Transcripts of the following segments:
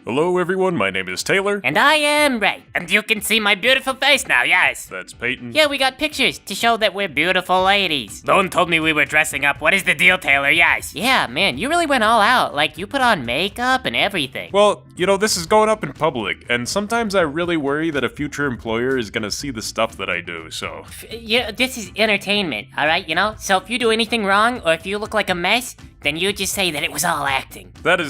Hello everyone, my name is Taylor. And I am Ray. And you can see my beautiful face now, yes. That's Peyton. Yeah, we got pictures to show that we're beautiful ladies. No one told me we were dressing up. What is the deal, Taylor? Yes. Yeah, man, you really went all out. Like, you put on makeup and everything. Well, this is going up in public, and sometimes I really worry that a future employer is gonna see the stuff that I do, so... Yeah, this is entertainment, alright, So if you do anything wrong, or if you look like a mess, then you just say that it was all acting. That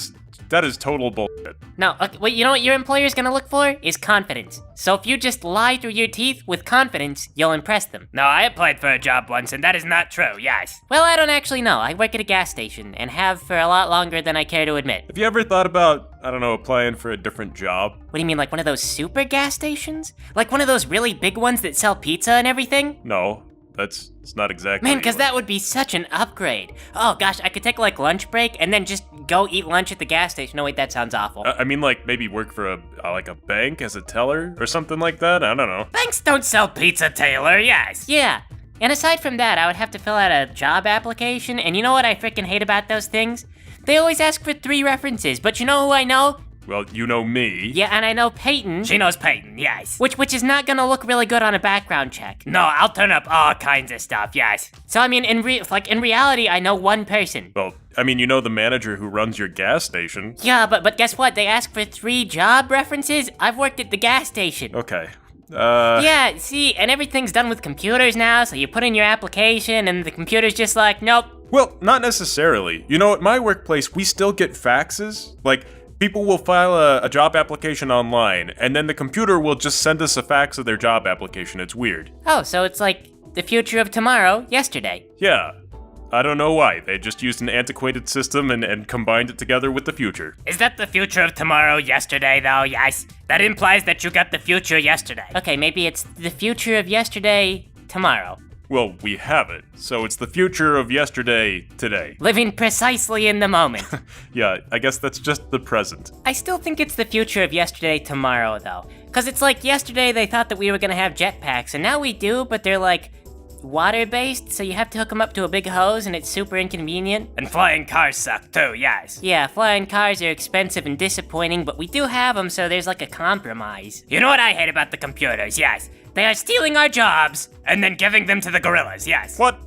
is total bullshit. No, okay, well, you know what your employer's gonna look for? Is confidence. So if you just lie through your teeth with confidence, you'll impress them. No, I applied for a job once, and that is not true, yes. Well, I don't actually know. I work at a gas station, and have for a lot longer than I care to admit. Have you ever thought about, applying for a different job? What do you mean, like one of those super gas stations? Like one of those really big ones that sell pizza and everything? No. It's not exactly... Man, because that would be such an upgrade. Oh gosh, I could take like lunch break and then just go eat lunch at the gas station. No, wait, that sounds awful. I mean, like maybe work for a bank as a teller or something like that? I don't know. Banks don't sell pizza, Taylor, yes. Yeah, and aside from that, I would have to fill out a job application, and you know what I freaking hate about those things? They always ask for 3 references, but you know who I know? Well, you know me. Yeah, and I know Peyton. She knows Peyton, yes. Which is not gonna look really good on a background check. No, I'll turn up all kinds of stuff, yes. So I mean, in reality, I know one person. Well, I mean, you know the manager who runs your gas station. Yeah, but guess what? They ask for 3 job references. I've worked at the gas station. Okay. Yeah, see, and everything's done with computers now, so you put in your application, and the computer's just like, nope. Well, not necessarily. At my workplace, we still get faxes. Like, people will file a job application online, and then the computer will just send us a fax of their job application. It's weird. Oh, so it's like the future of tomorrow, yesterday. Yeah. I don't know why. They just used an antiquated system and combined it together with the future. Is that the future of tomorrow, yesterday, though? Yes. That implies that you got the future yesterday. Okay, maybe it's the future of yesterday, tomorrow. Well, we have it, so it's the future of yesterday, today. Living precisely in the moment. Yeah, I guess that's just the present. I still think it's the future of yesterday, tomorrow, though. Because it's like yesterday they thought that we were gonna have jetpacks, and now we do, but they're like water-based, so you have to hook them up to a big hose, and it's super inconvenient. And flying cars suck, too, yes. Yeah, flying cars are expensive and disappointing, but we do have them, so there's like a compromise. You know what I hate about the computers, yes. They are stealing our jobs, and then giving them to the gorillas, yes. What?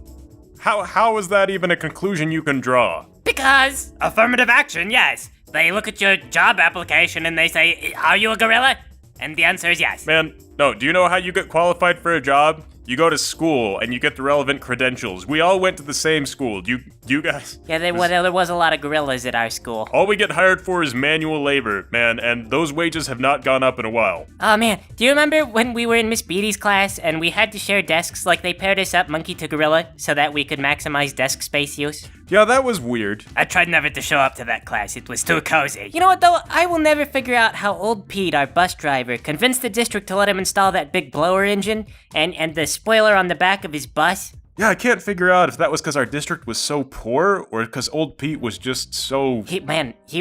How is that even a conclusion you can draw? Because affirmative action, yes. They look at your job application and they say, are you a gorilla? And the answer is yes. Man, no, do you know how you get qualified for a job? You go to school and you get the relevant credentials. We all went to the same school. You guys... Yeah, there was a lot of gorillas at our school. All we get hired for is manual labor, man, and those wages have not gone up in a while. Oh man, do you remember when we were in Miss Beatty's class and we had to share desks, like they paired us up monkey to gorilla so that we could maximize desk space use? Yeah, that was weird. I tried never to show up to that class. It was too cozy. You know what, though? I will never figure out how old Pete, our bus driver, convinced the district to let him install that big blower engine and the spoiler on the back of his bus. Yeah, I can't figure out if that was because our district was so poor or because old Pete was just so... He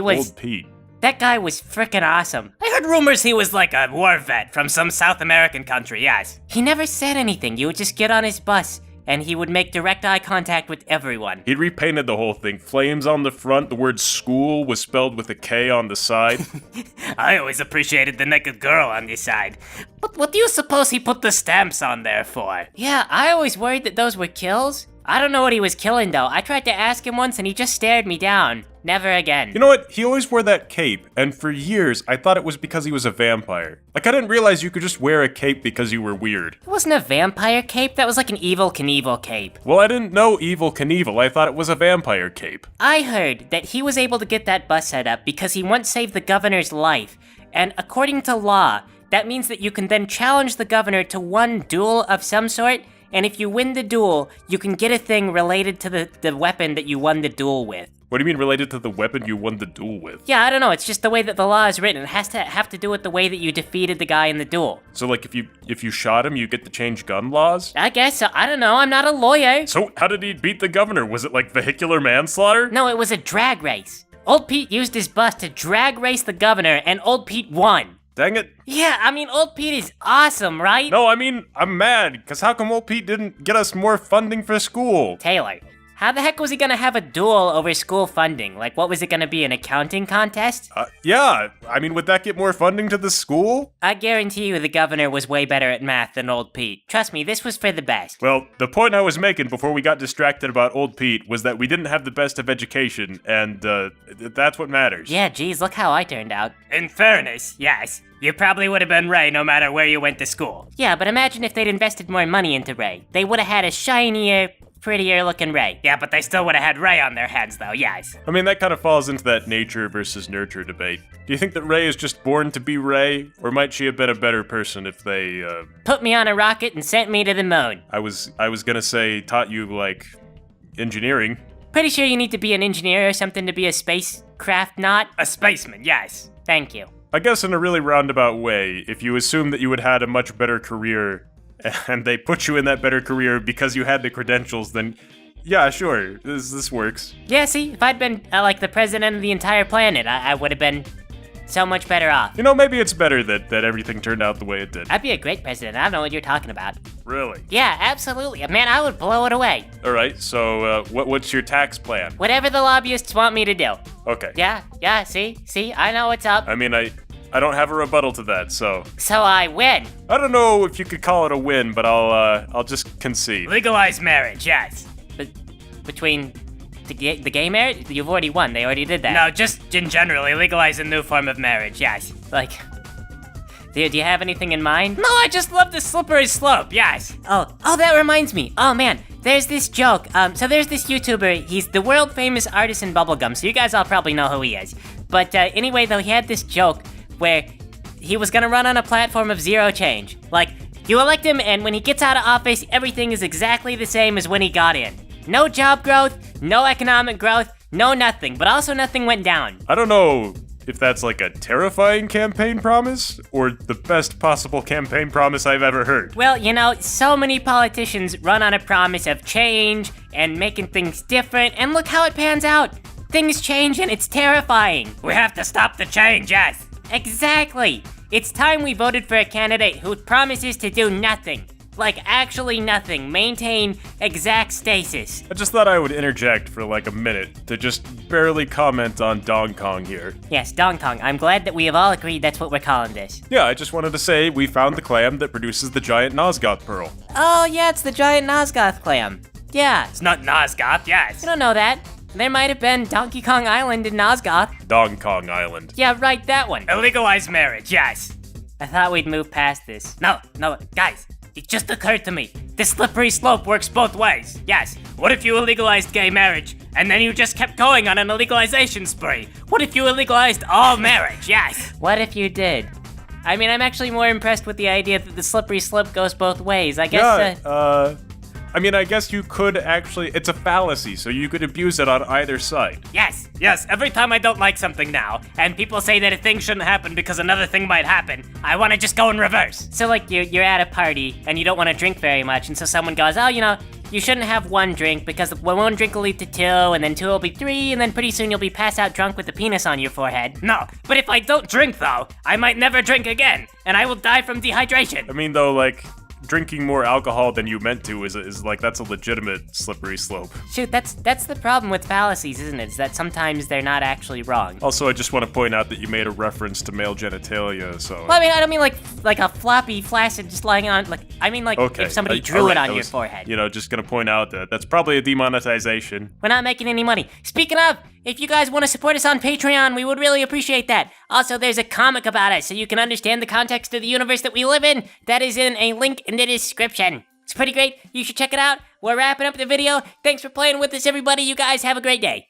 was... Old Pete. That guy was frickin' awesome. I heard rumors he was like a war vet from some South American country, yes. He never said anything. You would just get on his bus, and he would make direct eye contact with everyone. He'd repainted the whole thing. Flames on the front, the word school was spelled with a K on the side. I always appreciated the naked girl on the side. But what do you suppose he put the stamps on there for? Yeah, I always worried that those were kills. I don't know what he was killing, though. I tried to ask him once, and he just stared me down. Never again. You know what? He always wore that cape, and for years, I thought it was because he was a vampire. Like, I didn't realize you could just wear a cape because you were weird. It wasn't a vampire cape. That was like an Evel Knievel cape. Well, I didn't know Evel Knievel. I thought it was a vampire cape. I heard that he was able to get that bus set up because he once saved the governor's life. And according to law, that means that you can then challenge the governor to one duel of some sort, and if you win the duel, you can get a thing related to the weapon that you won the duel with. What do you mean related to the weapon you won the duel with? Yeah, I don't know. It's just the way that the law is written. It has to have to do with the way that you defeated the guy in the duel. So, like, if you shot him, you get to change gun laws? I guess so. I don't know. I'm not a lawyer. So, how did he beat the governor? Was it, like, vehicular manslaughter? No, it was a drag race. Old Pete used his bus to drag race the governor, and Old Pete won. Dang it. Yeah, I mean, Old Pete is awesome, right? No, I mean, I'm mad, because how come Old Pete didn't get us more funding for school? Taylor, How the heck was he gonna have a duel over school funding? Like, what was it gonna be, an accounting contest? Yeah, I mean, would that get more funding to the school? I guarantee you the governor was way better at math than old Pete. Trust me, this was for the best. Well, the point I was making before we got distracted about old Pete was that we didn't have the best of education, and that's what matters. Yeah, geez, look how I turned out. In fairness, yes. You probably would have been Ray no matter where you went to school. Yeah, but imagine if they'd invested more money into Ray. They would have had a shinier, prettier looking Ray. Yeah, but they still would have had Ray on their heads, though, yes. I mean, that kind of falls into that nature versus nurture debate. Do you think that Ray is just born to be Ray, or might she have been a better person if they, Put me on a rocket and sent me to the moon. I was gonna say, taught you, like, engineering. Pretty sure you need to be an engineer or something to be a spacecraft not? A spaceman, yes. Thank you. I guess in a really roundabout way, if you assume that you would have had a much better career, and they put you in that better career because you had the credentials, then yeah, sure, this works. Yeah, see, if I'd been, like, the president of the entire planet, I would have been so much better off. You know, maybe it's better that everything turned out the way it did. I'd be a great president. I don't know what you're talking about. Really? Yeah, absolutely. Man, I would blow it away. Alright, so what's your tax plan? Whatever the lobbyists want me to do. Okay. Yeah, see, I know what's up. I mean, I don't have a rebuttal to that, so So I win. I don't know if you could call it a win, but I'll just concede. Legalize marriage, yes. Between the gay marriage? You've already won. They already did that. No, just in generally, legalize a new form of marriage, yes. Like, do you have anything in mind? No, I just love the slippery slope, yes. Oh, that reminds me. Oh, man, there's this joke. So there's this YouTuber. He's the world famous artisan bubblegum, so you guys all probably know who he is. But anyway, though, he had this joke where he was gonna run on a platform of zero change. Like, you elect him, and when he gets out of office, everything is exactly the same as when he got in. No job growth, no economic growth, no nothing, but also nothing went down. I don't know if that's like a terrifying campaign promise, or the best possible campaign promise I've ever heard. Well, you know, so many politicians run on a promise of change and making things different, and look how it pans out. Things change and it's terrifying. We have to stop the change, yes. Exactly. It's time we voted for a candidate who promises to do nothing. Like, actually nothing. Maintain exact stasis. I just thought I would interject for like a minute to just barely comment on Dong Kong here. Yes, Dong Tong. I'm glad that we have all agreed that's what we're calling this. Yeah, I just wanted to say we found the clam that produces the giant Nosgoth pearl. Oh, yeah, it's the giant Nosgoth clam. Yeah, It's not Nosgoth, yes. you don't know that. There might have been Donkey Kong Island in Nosgoth. Dong Kong Island. Yeah, right, that one. Legalize marriage, yes. I thought we'd move past this. No, guys, it just occurred to me. The slippery slope works both ways, yes. What if you illegalized gay marriage, and then you just kept going on an illegalization spree? What if you illegalized all marriage, yes? What if you did? I mean, I'm actually more impressed with the idea that the slippery slope goes both ways. I guess, I mean, I guess you could actually, it's a fallacy, so you could abuse it on either side. Yes, every time I don't like something now, and people say that a thing shouldn't happen because another thing might happen, I want to just go in reverse. So, like, you're at a party, and you don't want to drink very much, and so someone goes, oh, you know, you shouldn't have one drink, because one drink will lead to two, and then two will be three, and then pretty soon you'll be passed out drunk with a penis on your forehead. No, but if I don't drink, though, I might never drink again, and I will die from dehydration. I mean, though, like, drinking more alcohol than you meant to is like, that's a legitimate slippery slope. Shoot, that's the problem with fallacies, isn't it? Is that sometimes they're not actually wrong. Also, I just want to point out that you made a reference to male genitalia, so... Well, I mean, I don't mean like a floppy flaccid just lying on, like, I mean like Okay, if somebody all drew right, it on that your was, forehead. You know, just gonna point out that that's probably a demonetization. We're not making any money. Speaking of, if you guys want to support us on Patreon, we would really appreciate that. Also, there's a comic about us so you can understand the context of the universe that we live in. That is in a link in the description. It's pretty great. You should check it out. We're wrapping up the video. Thanks for playing with us, everybody. You guys have a great day.